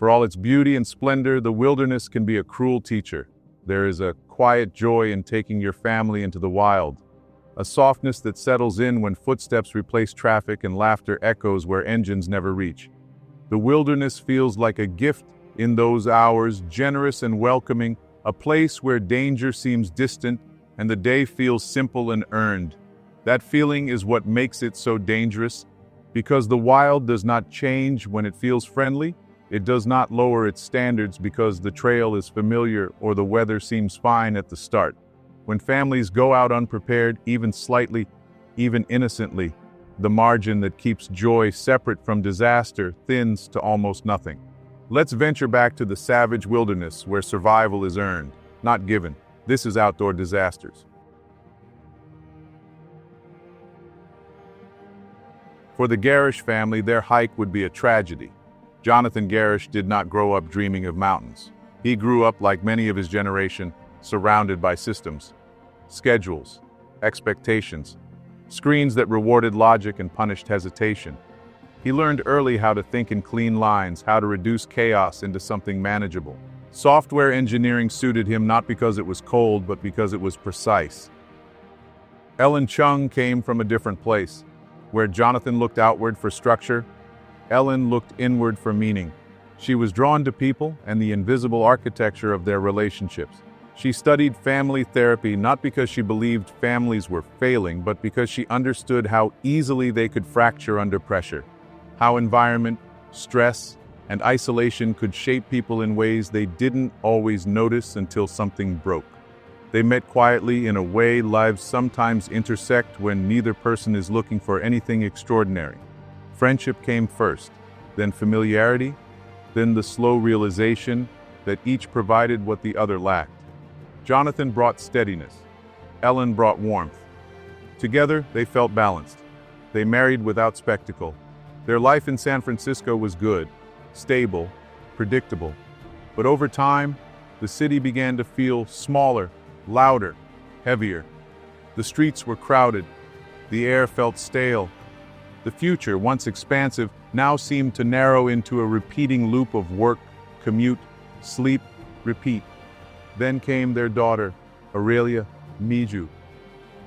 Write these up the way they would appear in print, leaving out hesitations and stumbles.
For all its beauty and splendor, the wilderness can be a cruel teacher. There is a quiet joy in taking your family into the wild, a softness that settles in when footsteps replace traffic and laughter echoes where engines never reach. The wilderness feels like a gift in those hours, generous and welcoming, a place where danger seems distant and the day feels simple and earned. That feeling is what makes it so dangerous, because the wild does not change when it feels friendly. It does not lower its standards because the trail is familiar or the weather seems fine at the start. When families go out unprepared, even slightly, even innocently, the margin that keeps joy separate from disaster thins to almost nothing. Let's venture back to the savage wilderness where survival is earned, not given. This is outdoor disasters. For the Gerrish family, their hike would be a tragedy. Jonathan Gerrish did not grow up dreaming of mountains. He grew up, like many of his generation, surrounded by systems, schedules, expectations, screens that rewarded logic and punished hesitation. He learned early how to think in clean lines, how to reduce chaos into something manageable. Software engineering suited him not because it was cold, but because it was precise. Ellen Chung came from a different place. Where Jonathan looked outward for structure, Ellen looked inward for meaning. She was drawn to people and the invisible architecture of their relationships. She studied family therapy not because she believed families were failing, but because she understood how easily they could fracture under pressure, how environment, stress, and isolation could shape people in ways they didn't always notice until something broke. They met quietly in a way lives sometimes intersect when neither person is looking for anything extraordinary. Friendship came first, then familiarity, then the slow realization that each provided what the other lacked. Jonathan brought steadiness. Ellen brought warmth. Together, they felt balanced. They married without spectacle. Their life in San Francisco was good, stable, predictable. But over time, the city began to feel smaller, louder, heavier. The streets were crowded. The air felt stale. The future, once expansive, now seemed to narrow into a repeating loop of work, commute, sleep, repeat. Then came their daughter, Aurelia Miju.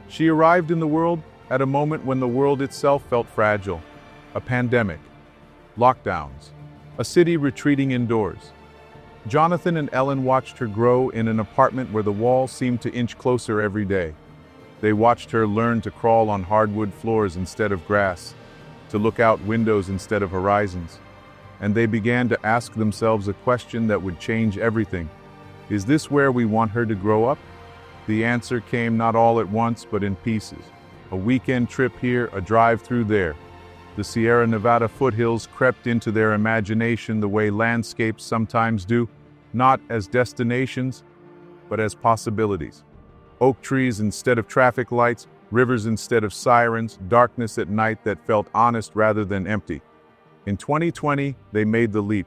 She arrived in the world at a moment when the world itself felt fragile. A pandemic, lockdowns, a city retreating indoors. Jonathan and Ellen watched her grow in an apartment where the walls seemed to inch closer every day. They watched her learn to crawl on hardwood floors instead of grass, to look out windows instead of horizons. And they began to ask themselves a question that would change everything. Is this where we want her to grow up? The answer came not all at once, but in pieces. A weekend trip here, a drive through there. The Sierra Nevada foothills crept into their imagination the way landscapes sometimes do, not as destinations, but as possibilities. Oak trees instead of traffic lights, rivers instead of sirens, darkness at night that felt honest rather than empty. In 2020, they made the leap.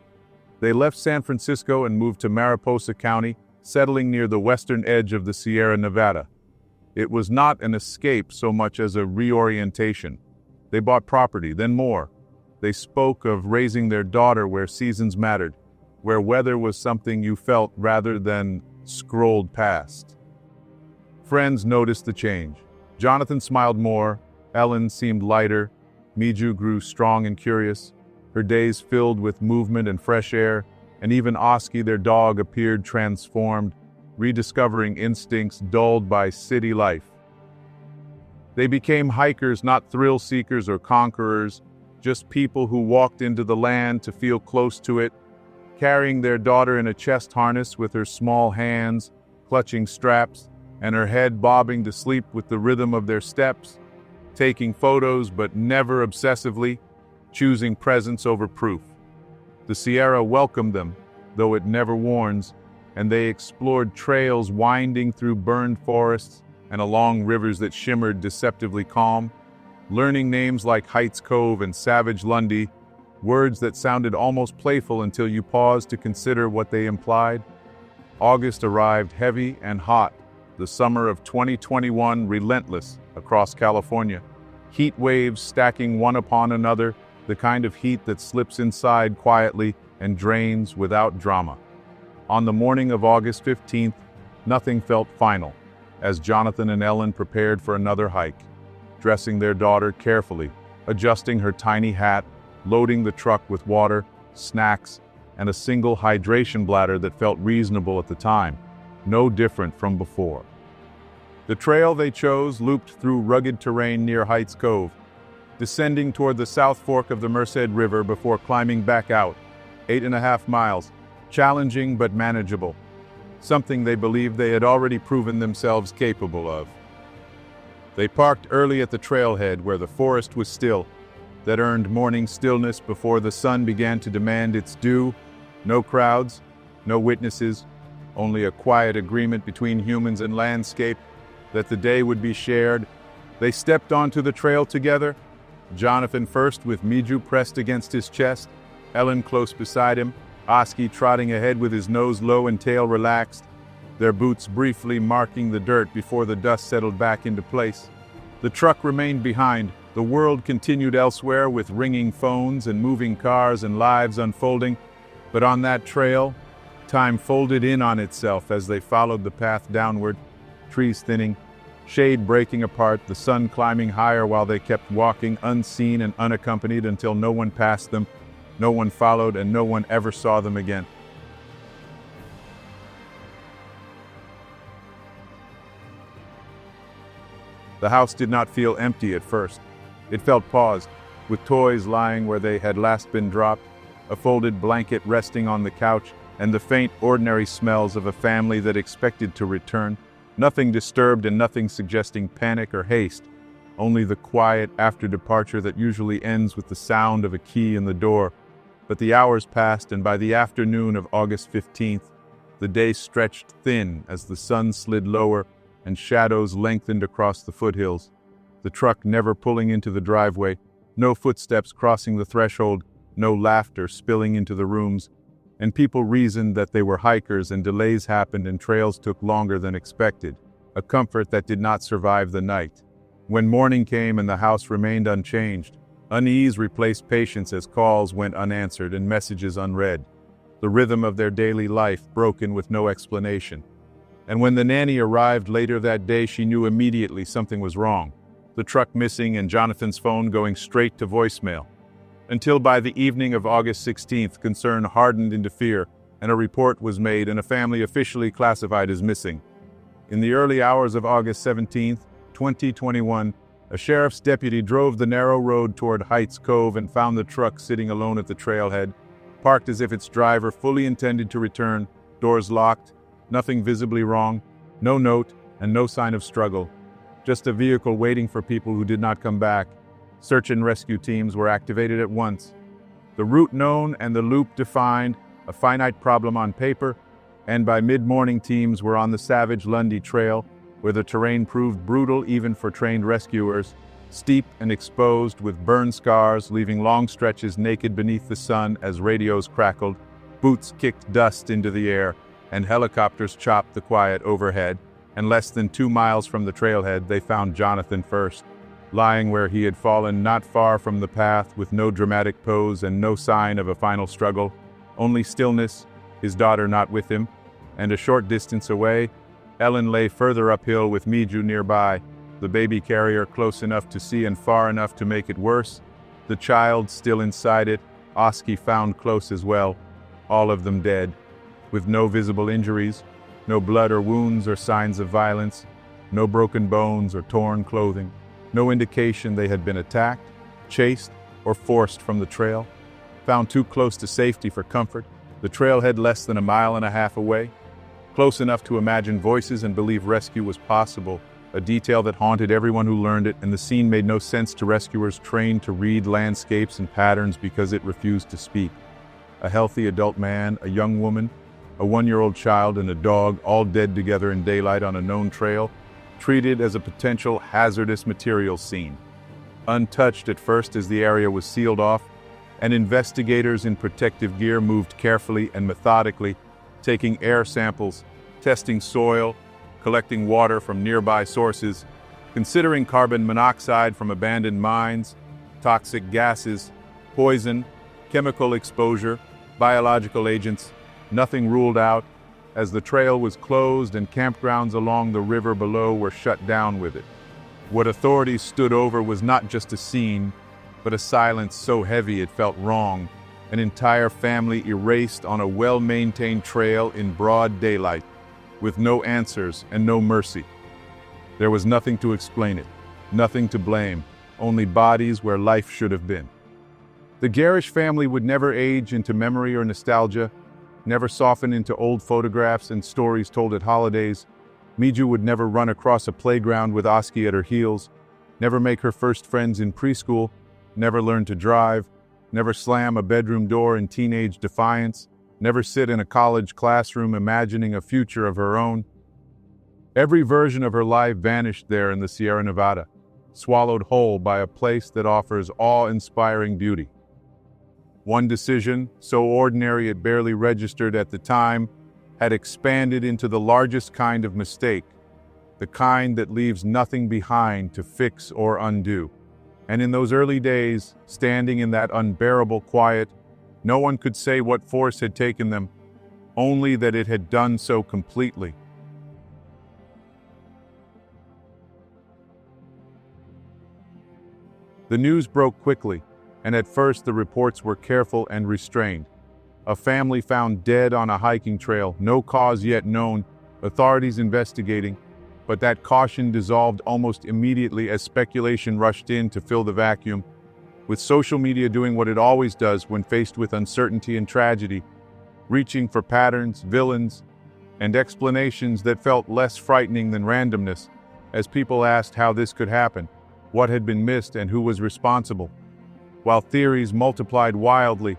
They left San Francisco and moved to Mariposa County, settling near the western edge of the Sierra Nevada. It was not an escape so much as a reorientation. They bought property, then more. They spoke of raising their daughter where seasons mattered, where weather was something you felt rather than scrolled past. Friends noticed the change. Jonathan smiled more, Ellen seemed lighter, Miju grew strong and curious, her days filled with movement and fresh air, and even Oski, their dog, appeared transformed, rediscovering instincts dulled by city life. They became hikers, not thrill seekers or conquerors, just people who walked into the land to feel close to it, carrying their daughter in a chest harness with her small hands, clutching straps, and her head bobbing to sleep with the rhythm of their steps, taking photos but never obsessively, choosing presence over proof. The Sierra welcomed them, though it never warns, and they explored trails winding through burned forests and along rivers that shimmered deceptively calm, learning names like Hite's Cove and Savage Lundy, words that sounded almost playful until you paused to consider what they implied. August arrived heavy and hot, the summer of 2021 relentless across California. Heat waves stacking one upon another, the kind of heat that slips inside quietly, and drains without drama. On the morning of August 15th, nothing felt final, as Jonathan and Ellen prepared for another hike, dressing their daughter carefully, adjusting her tiny hat, loading the truck with water, snacks, and a single hydration bladder that felt reasonable at the time, no different from before. The trail they chose looped through rugged terrain near Hite's Cove, descending toward the south fork of the Merced River before climbing back out, 8.5 miles, challenging but manageable, something they believed they had already proven themselves capable of. They parked early at the trailhead where the forest was still, that earned morning stillness before the sun began to demand its due. No crowds, no witnesses, only a quiet agreement between humans and landscape that the day would be shared. They stepped onto the trail together, Jonathan first with Miju pressed against his chest, Ellen close beside him, Oski trotting ahead with his nose low and tail relaxed, their boots briefly marking the dirt before the dust settled back into place. The truck remained behind. The world continued elsewhere with ringing phones and moving cars and lives unfolding. But on that trail, time folded in on itself as they followed the path downward, trees thinning, shade breaking apart, the sun climbing higher while they kept walking unseen and unaccompanied until no one passed them, no one followed, and no one ever saw them again. The house did not feel empty at first. It felt paused, with toys lying where they had last been dropped, a folded blanket resting on the couch, and the faint, ordinary smells of a family that expected to return. Nothing disturbed and nothing suggesting panic or haste, only the quiet after departure that usually ends with the sound of a key in the door. But the hours passed, and by the afternoon of August 15th, the day stretched thin as the sun slid lower and shadows lengthened across the foothills. The truck never pulling into the driveway, no footsteps crossing the threshold, no laughter spilling into the rooms, and people reasoned that they were hikers and delays happened and trails took longer than expected, a comfort that did not survive the night. When morning came and the house remained unchanged, unease replaced patience as calls went unanswered and messages unread, the rhythm of their daily life broken with no explanation. And when the nanny arrived later that day, she knew immediately something was wrong, the truck missing and Jonathan's phone going straight to voicemail. Until by the evening of August 16th, concern hardened into fear, and a report was made and a family officially classified as missing. In the early hours of August 17th, 2021, a sheriff's deputy drove the narrow road toward Hite's Cove and found the truck sitting alone at the trailhead, parked as if its driver fully intended to return, doors locked, nothing visibly wrong, no note, and no sign of struggle. Just a vehicle waiting for people who did not come back. Search and rescue teams were activated at once. The route known and the loop defined, a finite problem on paper, and by mid-morning teams were on the Savage Lundy Trail, where the terrain proved brutal even for trained rescuers, steep and exposed with burn scars leaving long stretches naked beneath the sun as radios crackled, boots kicked dust into the air, and helicopters chopped the quiet overhead, and less than 2 miles from the trailhead they found Jonathan first, lying where he had fallen not far from the path with no dramatic pose and no sign of a final struggle, only stillness, his daughter not with him, and a short distance away, Ellen lay further uphill with Miju nearby, the baby carrier close enough to see and far enough to make it worse, the child still inside it, Oski found close as well, all of them dead, with no visible injuries, no blood or wounds or signs of violence, no broken bones or torn clothing, no indication they had been attacked, chased, or forced from the trail. Found too close to safety for comfort, the trailhead less than 1.5 miles away, close enough to imagine voices and believe rescue was possible, a detail that haunted everyone who learned it, and the scene made no sense to rescuers trained to read landscapes and patterns because it refused to speak. A healthy adult man, a young woman, a 1-year-old child, and a dog, all dead together in daylight on a known trail, treated as a potential hazardous materials scene. Untouched at first as the area was sealed off, and investigators in protective gear moved carefully and methodically, taking air samples, testing soil, collecting water from nearby sources, considering carbon monoxide from abandoned mines, toxic gases, poison, chemical exposure, biological agents, nothing ruled out, as the trail was closed and campgrounds along the river below were shut down with it. What authorities stood over was not just a scene, but a silence so heavy it felt wrong, an entire family erased on a well-maintained trail in broad daylight, with no answers and no mercy. There was nothing to explain it, nothing to blame, only bodies where life should have been. The Gerrish family would never age into memory or nostalgia, never soften into old photographs and stories told at holidays. Miju would never run across a playground with Oski at her heels, never make her first friends in preschool, never learn to drive, never slam a bedroom door in teenage defiance, never sit in a college classroom imagining a future of her own. Every version of her life vanished there in the Sierra Nevada, swallowed whole by a place that offers awe-inspiring beauty. One decision, so ordinary it barely registered at the time, had expanded into the largest kind of mistake, the kind that leaves nothing behind to fix or undo. And in those early days, standing in that unbearable quiet, no one could say what force had taken them, only that it had done so completely. The news broke quickly, and at first the reports were careful and restrained. A family found dead on a hiking trail, no cause yet known, authorities investigating, but that caution dissolved almost immediately as speculation rushed in to fill the vacuum, with social media doing what it always does when faced with uncertainty and tragedy, reaching for patterns, villains, and explanations that felt less frightening than randomness, as people asked how this could happen, what had been missed, and who was responsible. While theories multiplied wildly,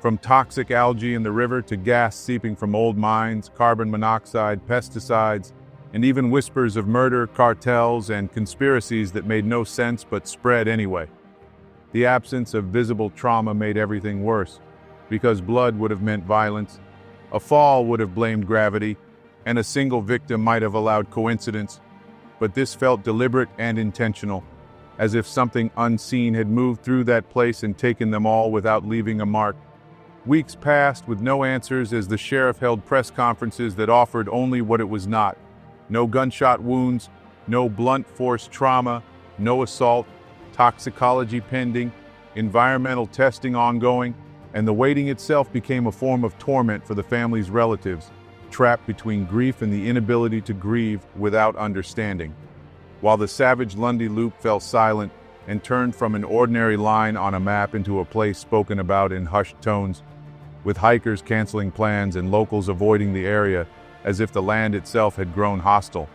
from toxic algae in the river to gas seeping from old mines, carbon monoxide, pesticides, and even whispers of murder, cartels, and conspiracies that made no sense but spread anyway. The absence of visible trauma made everything worse, because blood would have meant violence, a fall would have blamed gravity, and a single victim might have allowed coincidence, but this felt deliberate and intentional, as if something unseen had moved through that place and taken them all without leaving a mark. Weeks passed with no answers as the sheriff held press conferences that offered only what it was not. No gunshot wounds, no blunt force trauma, no assault, toxicology pending, environmental testing ongoing, and the waiting itself became a form of torment for the family's relatives, trapped between grief and the inability to grieve without understanding. While the Savage Lundy Loop fell silent and turned from an ordinary line on a map into a place spoken about in hushed tones, with hikers canceling plans and locals avoiding the area as if the land itself had grown hostile.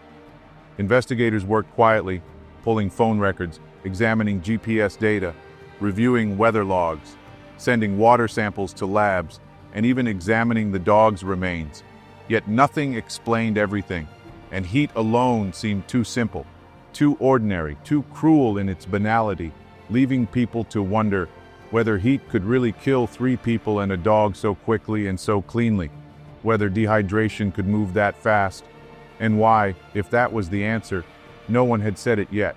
Investigators worked quietly, pulling phone records, examining GPS data, reviewing weather logs, sending water samples to labs, and even examining the dog's remains. Yet nothing explained everything, and heat alone seemed too simple, too ordinary, too cruel in its banality, leaving people to wonder whether heat could really kill 3 people and a dog so quickly and so cleanly, whether dehydration could move that fast, and why, if that was the answer, no one had said it yet.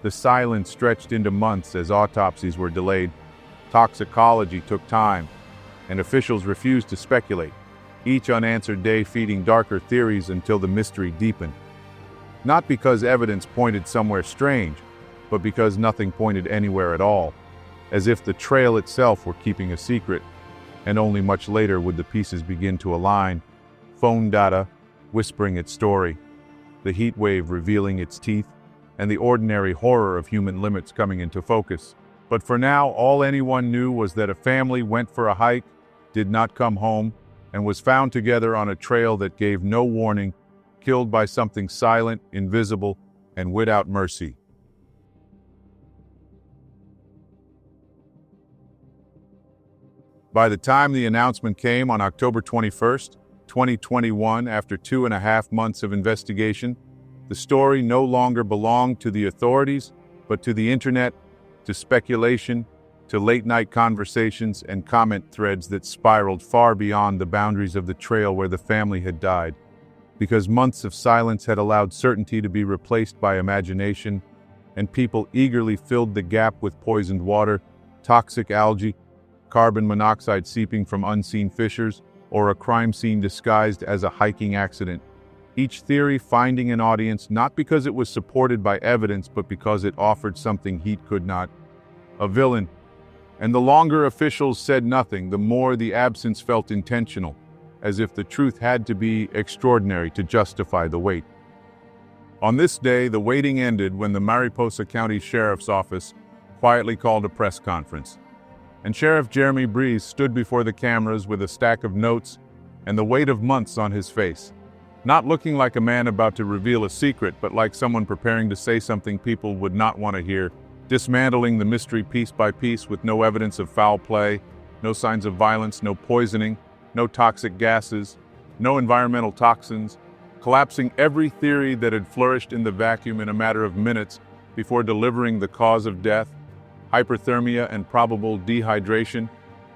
The silence stretched into months as autopsies were delayed, toxicology took time, and officials refused to speculate, each unanswered day feeding darker theories until the mystery deepened. Not because evidence pointed somewhere strange, but because nothing pointed anywhere at all, as if the trail itself were keeping a secret, and only much later would the pieces begin to align, phone data whispering its story, the heat wave revealing its teeth, and the ordinary horror of human limits coming into focus. But for now, all anyone knew was that a family went for a hike, did not come home, and was found together on a trail that gave no warning, killed by something silent, invisible, and without mercy. By the time the announcement came on October 21st, 2021, after 2.5 months of investigation, the story no longer belonged to the authorities, but to the internet, to speculation, to late-night conversations and comment threads that spiraled far beyond the boundaries of the trail where the family had died. Because months of silence had allowed certainty to be replaced by imagination, and people eagerly filled the gap with poisoned water, toxic algae, carbon monoxide seeping from unseen fissures, or a crime scene disguised as a hiking accident. Each theory finding an audience not because it was supported by evidence, but because it offered something Hite could not. A villain. And the longer officials said nothing, the more the absence felt intentional, as if the truth had to be extraordinary to justify the wait. On this day, the waiting ended when the Mariposa County Sheriff's Office quietly called a press conference. And Sheriff Jeremy Breeze stood before the cameras with a stack of notes and the weight of months on his face. Not looking like a man about to reveal a secret, but like someone preparing to say something people would not want to hear, dismantling the mystery piece by piece with no evidence of foul play, no signs of violence, no poisoning, no toxic gases, no environmental toxins, collapsing every theory that had flourished in the vacuum in a matter of minutes before delivering the cause of death, hyperthermia and probable dehydration,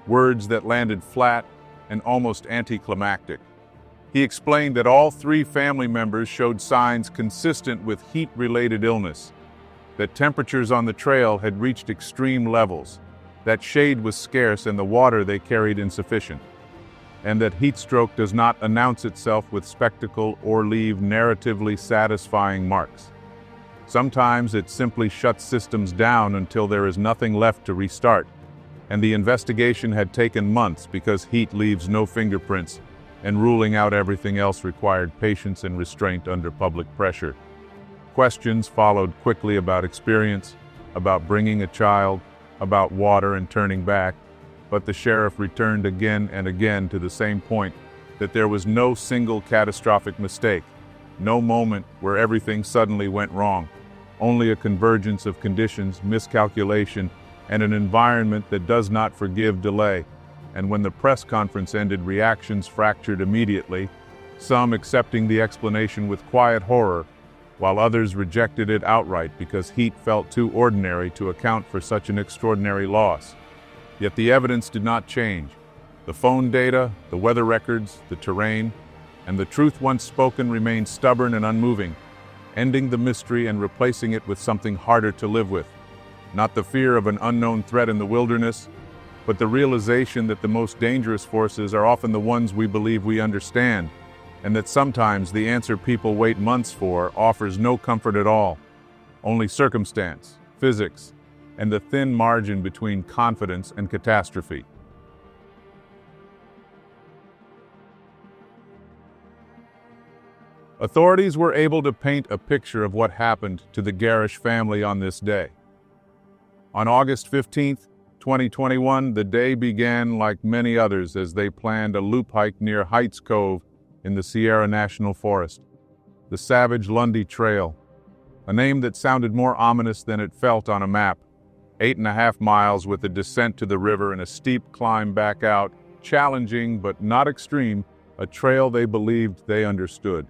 words that landed flat and almost anticlimactic. He explained that all 3 family members showed signs consistent with heat-related illness, that temperatures on the trail had reached extreme levels, that shade was scarce and the water they carried insufficient, and that heat stroke does not announce itself with spectacle or leave narratively satisfying marks. Sometimes it simply shuts systems down until there is nothing left to restart, and the investigation had taken months because heat leaves no fingerprints, and ruling out everything else required patience and restraint under public pressure. Questions followed quickly about experience, about bringing a child, about water and turning back, but the sheriff returned again and again to the same point, that there was no single catastrophic mistake, no moment where everything suddenly went wrong, only a convergence of conditions, miscalculation, and an environment that does not forgive delay. And when the press conference ended, reactions fractured immediately, some accepting the explanation with quiet horror, while others rejected it outright because heat felt too ordinary to account for such an extraordinary loss. Yet the evidence did not change. The phone data, the weather records, the terrain, and the truth once spoken remained stubborn and unmoving, ending the mystery and replacing it with something harder to live with. Not the fear of an unknown threat in the wilderness, but the realization that the most dangerous forces are often the ones we believe we understand, and that sometimes the answer people wait months for offers no comfort at all, only circumstance, physics, and the thin margin between confidence and catastrophe. Authorities were able to paint a picture of what happened to the Gerrish family on this day. On August 15th, 2021, the day began like many others as they planned a loop hike near Hite's Cove in the Sierra National Forest. The Savage Lundy Trail, a name that sounded more ominous than it felt on a map. 8.5 miles with a descent to the river and a steep climb back out, challenging but not extreme, a trail they believed they understood.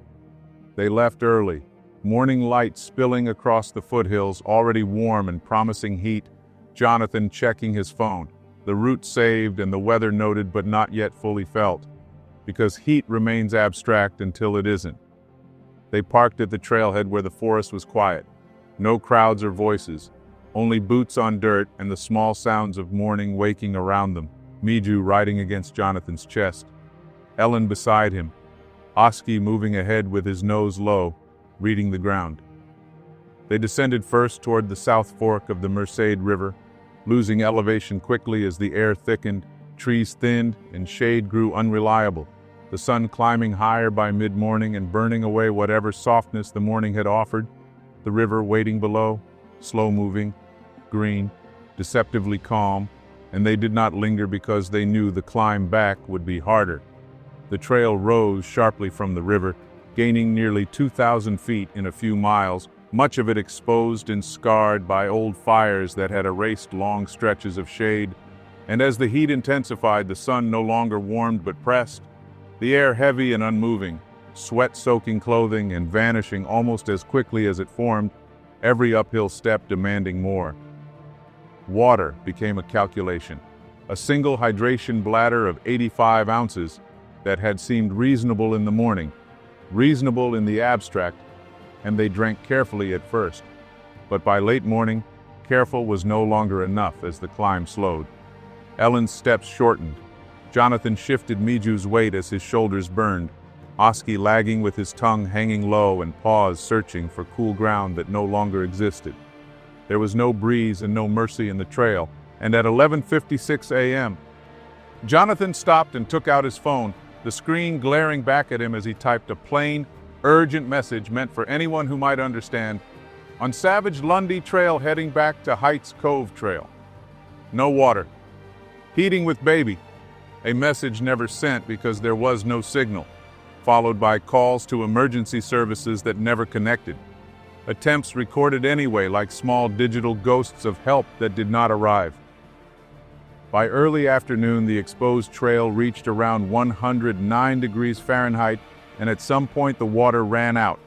They left early, morning light spilling across the foothills, already warm and promising heat, Jonathan checking his phone, the route saved and the weather noted but not yet fully felt, because heat remains abstract until it isn't. They parked at the trailhead where the forest was quiet, no crowds or voices, only boots on dirt and the small sounds of morning waking around them, Miju riding against Jonathan's chest, Ellen beside him, Oski moving ahead with his nose low, reading the ground. They descended first toward the south fork of the Merced River, losing elevation quickly as the air thickened, trees thinned, and shade grew unreliable, the sun climbing higher by mid-morning and burning away whatever softness the morning had offered, the river waiting below, slow-moving, green, deceptively calm, and they did not linger because they knew the climb back would be harder. The trail rose sharply from the river, gaining nearly 2,000 feet in a few miles, much of it exposed and scarred by old fires that had erased long stretches of shade. And as the heat intensified, the sun no longer warmed but pressed, the air heavy and unmoving, sweat soaking clothing and vanishing almost as quickly as it formed, every uphill step demanding more. Water became a calculation. A single hydration bladder of 85 ounces that had seemed reasonable in the morning, reasonable in the abstract, and they drank carefully at first. But by late morning, careful was no longer enough as the climb slowed. Ellen's steps shortened. Jonathan shifted Miju's weight as his shoulders burned, Oski lagging with his tongue hanging low and paws searching for cool ground that no longer existed. There was no breeze and no mercy in the trail, and at 11:56 a.m., Jonathan stopped and took out his phone, the screen glaring back at him as he typed a plain, urgent message meant for anyone who might understand. On Savage Lundy Trail heading back to Hite's Cove Trail. No water. Heating with baby. A message never sent because there was no signal, followed by calls to emergency services that never connected. Attempts recorded anyway, like small digital ghosts of help that did not arrive. By early afternoon, the exposed trail reached around 109 degrees Fahrenheit, and at some point the water ran out.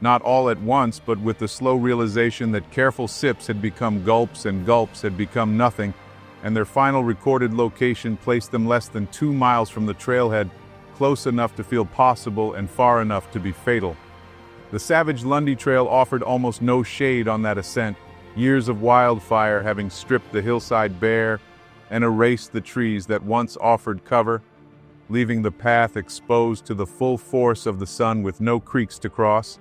Not all at once, but with the slow realization that careful sips had become gulps and gulps had become nothing, and their final recorded location placed them less than 2 miles from the trailhead, close enough to feel possible and far enough to be fatal. The Savage Lundy Trail offered almost no shade on that ascent, years of wildfire having stripped the hillside bare and erased the trees that once offered cover, leaving the path exposed to the full force of the sun with no creeks to cross,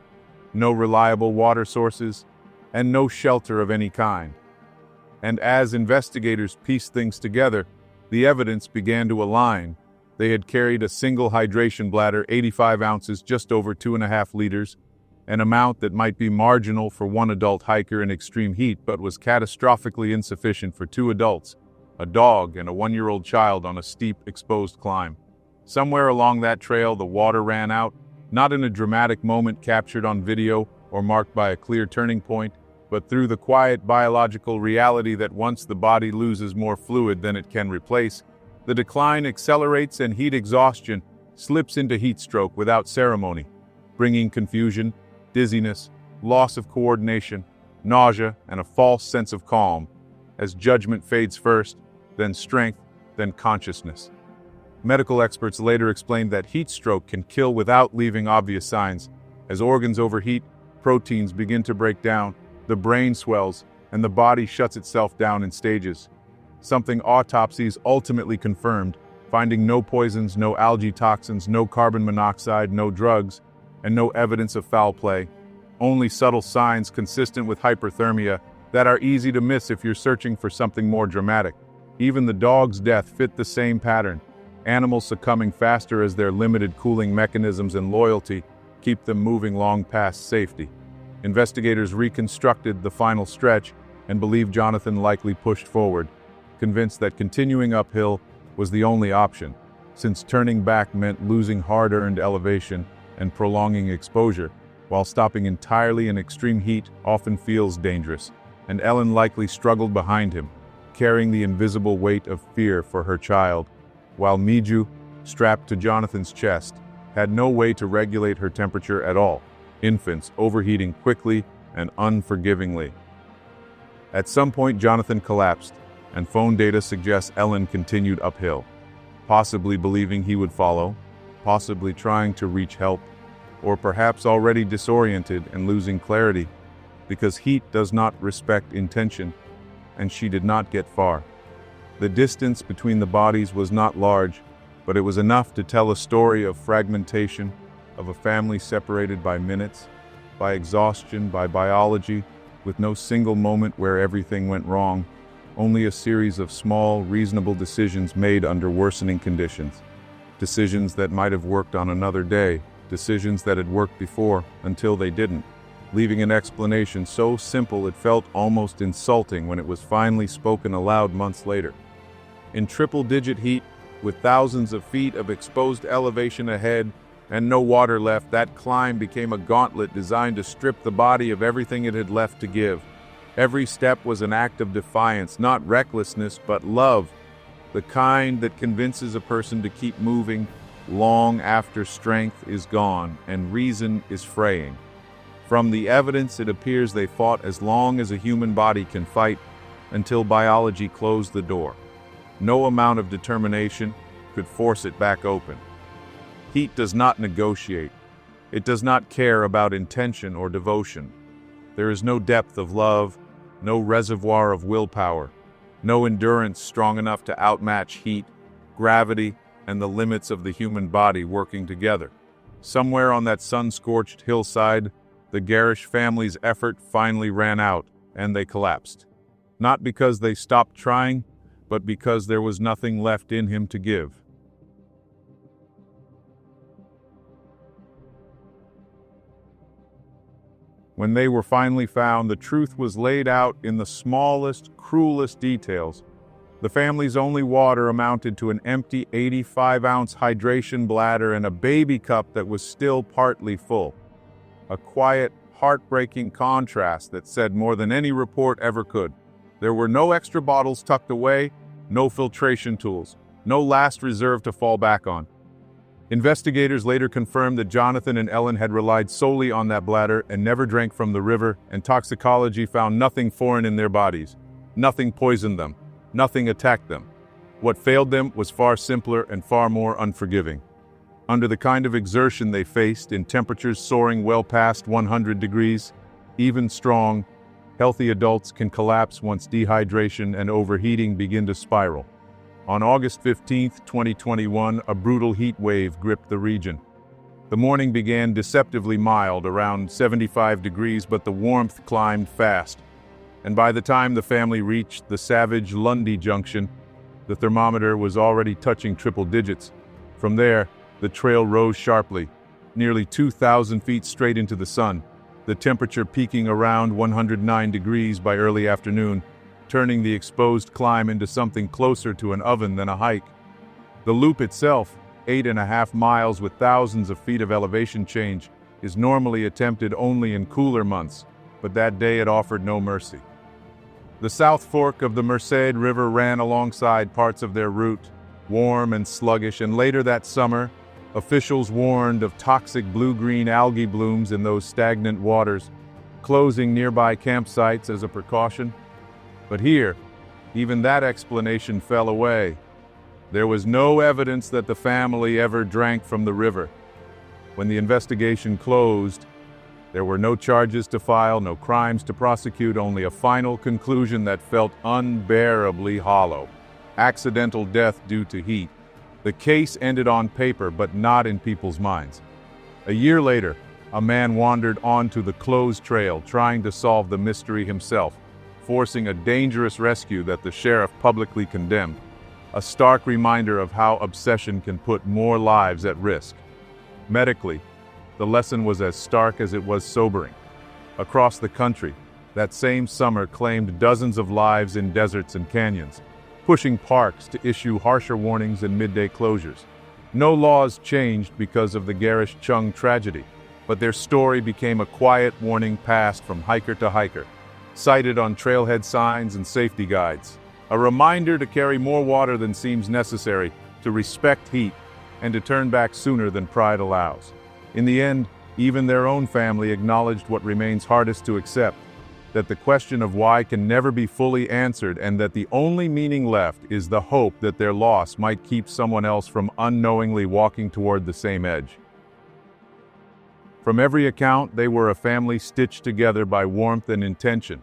no reliable water sources, and no shelter of any kind. And as investigators pieced things together, the evidence began to align. They had carried a single hydration bladder, 85 ounces, just over 2.5 liters, an amount that might be marginal for one adult hiker in extreme heat, but was catastrophically insufficient for 2 adults, a dog and a 1-year-old child on a steep, exposed climb. Somewhere along that trail, the water ran out, not in a dramatic moment captured on video or marked by a clear turning point, but through the quiet biological reality that once the body loses more fluid than it can replace, the decline accelerates and heat exhaustion slips into heat stroke without ceremony, bringing confusion, dizziness, loss of coordination, nausea, and a false sense of calm, as judgment fades first, then strength, then consciousness. Medical experts later explained that heat stroke can kill without leaving obvious signs. As organs overheat, proteins begin to break down, the brain swells, and the body shuts itself down in stages. Something autopsies ultimately confirmed, finding no poisons, no algae toxins, no carbon monoxide, no drugs, and no evidence of foul play. Only subtle signs consistent with hyperthermia that are easy to miss if you're searching for something more dramatic. Even the dog's death fit the same pattern. Animals succumbing faster as their limited cooling mechanisms and loyalty keep them moving long past safety. Investigators reconstructed the final stretch and believe Jonathan likely pushed forward, convinced that continuing uphill was the only option, since turning back meant losing hard-earned elevation and prolonging exposure, while stopping entirely in extreme heat often feels dangerous, and Ellen likely struggled behind him, carrying the invisible weight of fear for her child, while Miju, strapped to Jonathan's chest, had no way to regulate her temperature at all, infants overheating quickly and unforgivingly. At some point, Jonathan collapsed, and phone data suggests Ellen continued uphill, possibly believing he would follow, possibly trying to reach help, or perhaps already disoriented and losing clarity, because heat does not respect intention, and she did not get far. The distance between the bodies was not large, but it was enough to tell a story of fragmentation, of a family separated by minutes, by exhaustion, by biology, with no single moment where everything went wrong, only a series of small, reasonable decisions made under worsening conditions. Decisions that might have worked on another day, decisions that had worked before until they didn't, leaving an explanation so simple it felt almost insulting when it was finally spoken aloud months later. In triple-digit heat, with thousands of feet of exposed elevation ahead and no water left, that climb became a gauntlet designed to strip the body of everything it had left to give. Every step was an act of defiance, not recklessness, but love, the kind that convinces a person to keep moving long after strength is gone and reason is fraying. From the evidence, it appears they fought as long as a human body can fight until biology closed the door. No amount of determination could force it back open. Heat does not negotiate. It does not care about intention or devotion. There is no depth of love, no reservoir of willpower. no endurance strong enough to outmatch heat, gravity, and the limits of the human body working together. Somewhere on that sun-scorched hillside, the Gerrish family's effort finally ran out, and they collapsed. Not because they stopped trying, but because there was nothing left in him to give. When they were finally found, the truth was laid out in the smallest, cruelest details. The family's only water amounted to an empty 85-ounce hydration bladder and a baby cup that was still partly full. A quiet, heartbreaking contrast that said more than any report ever could. There were no extra bottles tucked away, no filtration tools, no last reserve to fall back on. Investigators later confirmed that Jonathan and Ellen had relied solely on that bladder and never drank from the river, and toxicology found nothing foreign in their bodies. Nothing poisoned them. Nothing attacked them. What failed them was far simpler and far more unforgiving. Under the kind of exertion they faced, in temperatures soaring well past 100 degrees, even strong, healthy adults can collapse once dehydration and overheating begin to spiral. On August 15, 2021, a brutal heat wave gripped the region. The morning began deceptively mild, around 75 degrees, but the warmth climbed fast. And by the time the family reached the savage Lundy Junction, the thermometer was already touching triple digits. From there, the trail rose sharply, nearly 2,000 feet straight into the sun, the temperature peaking around 109 degrees by early afternoon, turning the exposed climb into something closer to an oven than a hike. The loop itself, 8.5 miles with thousands of feet of elevation change, is normally attempted only in cooler months, but that day it offered no mercy. The South Fork of the Merced River ran alongside parts of their route, warm and sluggish, and later that summer, officials warned of toxic blue-green algae blooms in those stagnant waters, closing nearby campsites as a precaution. But here, even that explanation fell away. There was no evidence that the family ever drank from the river. When the investigation closed, there were no charges to file, no crimes to prosecute, only a final conclusion that felt unbearably hollow. Accidental death due to heat. The case ended on paper, but not in people's minds. A year later, a man wandered onto the closed trail, trying to solve the mystery himself, forcing a dangerous rescue that the sheriff publicly condemned. A stark reminder of how obsession can put more lives at risk. Medically, the lesson was as stark as it was sobering. Across the country, that same summer claimed dozens of lives in deserts and canyons, pushing parks to issue harsher warnings and midday closures. No laws changed because of the Gerrish-Chung tragedy, but their story became a quiet warning passed from hiker to hiker, cited on trailhead signs and safety guides. A reminder to carry more water than seems necessary, to respect heat, and to turn back sooner than pride allows. In the end, even their own family acknowledged what remains hardest to accept, that the question of why can never be fully answered, and that the only meaning left is the hope that their loss might keep someone else from unknowingly walking toward the same edge. From every account, they were a family stitched together by warmth and intention,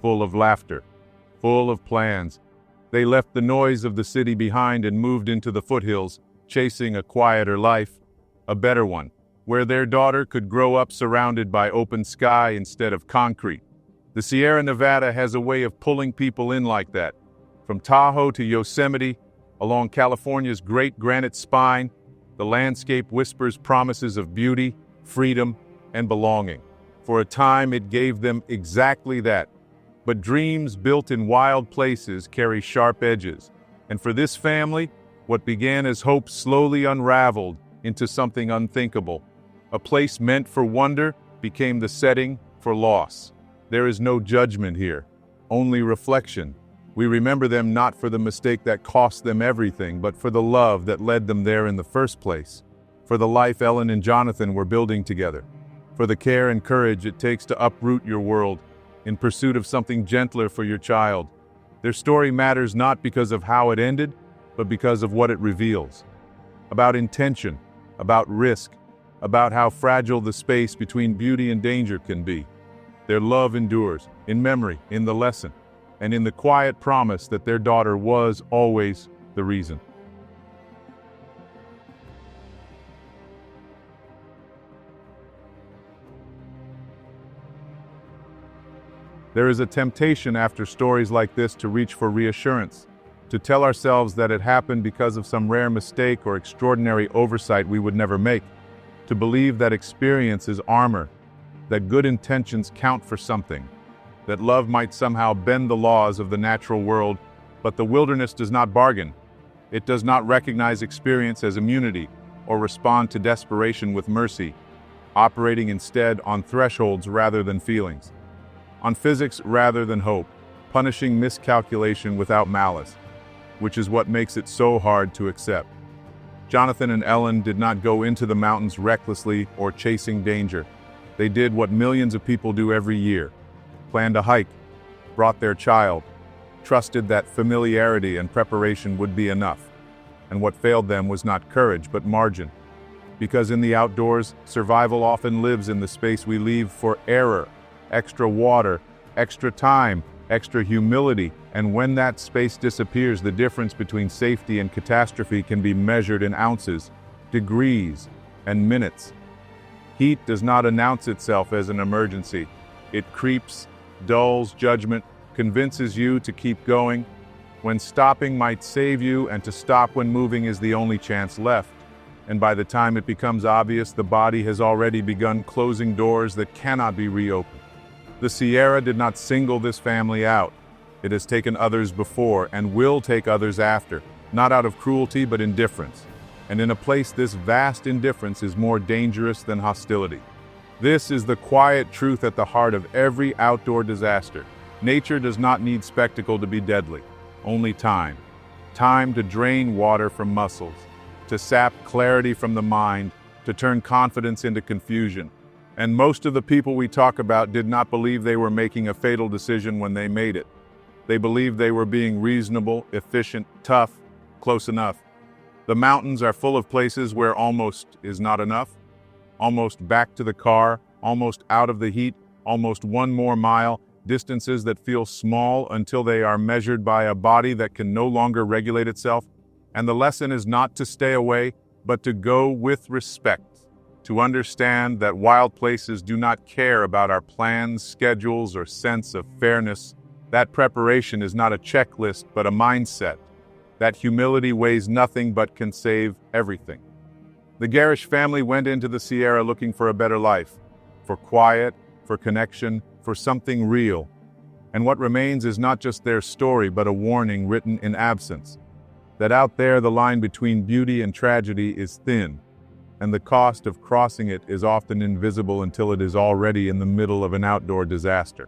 full of laughter, full of plans. They left the noise of the city behind and moved into the foothills, chasing a quieter life, a better one, where their daughter could grow up surrounded by open sky instead of concrete. The Sierra Nevada has a way of pulling people in like that. From Tahoe to Yosemite, along California's Great Granite Spine, the landscape whispers promises of beauty, freedom, and belonging. For a time, it gave them exactly that. But dreams built in wild places carry sharp edges. And for this family, what began as hope slowly unraveled into something unthinkable. A place meant for wonder became the setting for loss. There is no judgment here, only reflection. We remember them not for the mistake that cost them everything, but for the love that led them there in the first place. For the life Ellen and Jonathan were building together. For the care and courage it takes to uproot your world in pursuit of something gentler for your child. Their story matters not because of how it ended, but because of what it reveals. About intention, about risk, about how fragile the space between beauty and danger can be. Their love endures, in memory, in the lesson. and in the quiet promise that their daughter was always the reason. There is a temptation after stories like this to reach for reassurance, to tell ourselves that it happened because of some rare mistake or extraordinary oversight we would never make, to believe that experience is armor, that good intentions count for something, that love might somehow bend the laws of the natural world, but the wilderness does not bargain. It does not recognize experience as immunity or respond to desperation with mercy, operating instead on thresholds rather than feelings, on physics rather than hope, punishing miscalculation without malice, which is what makes it so hard to accept. Jonathan and Ellen did not go into the mountains recklessly or chasing danger. They did what millions of people do every year: planned a hike, brought their child, trusted that familiarity and preparation would be enough. And what failed them was not courage, but margin. Because in the outdoors, survival often lives in the space we leave for error, extra water, extra time, extra humility, and when that space disappears, the difference between safety and catastrophe can be measured in ounces, degrees, and minutes. Heat does not announce itself as an emergency. It creeps, dulls judgment, convinces you to keep going, when stopping might save you, and to stop when moving is the only chance left. And by the time it becomes obvious, the body has already begun closing doors that cannot be reopened. The Sierra did not single this family out. It has taken others before and will take others after, not out of cruelty but indifference. And in a place this vast indifference is more dangerous than hostility. This is the quiet truth at the heart of every outdoor disaster. Nature does not need spectacle to be deadly, only time. Time to drain water from muscles, to sap clarity from the mind, to turn confidence into confusion. And most of the people we talk about did not believe they were making a fatal decision when they made it. They believed they were being reasonable, efficient, tough, close enough. The mountains are full of places where almost is not enough. Almost back to the car, almost out of the heat, almost one more mile, distances that feel small until they are measured by a body that can no longer regulate itself. And the lesson is not to stay away, but to go with respect. To understand that wild places do not care about our plans, schedules, or sense of fairness. That preparation is not a checklist, but a mindset. That humility weighs nothing but can save everything. The Gerrish family went into the Sierra looking for a better life, for quiet, for connection, for something real. And what remains is not just their story, but a warning written in absence. That out there the line between beauty and tragedy is thin, and the cost of crossing it is often invisible until it is already in the middle of an outdoor disaster.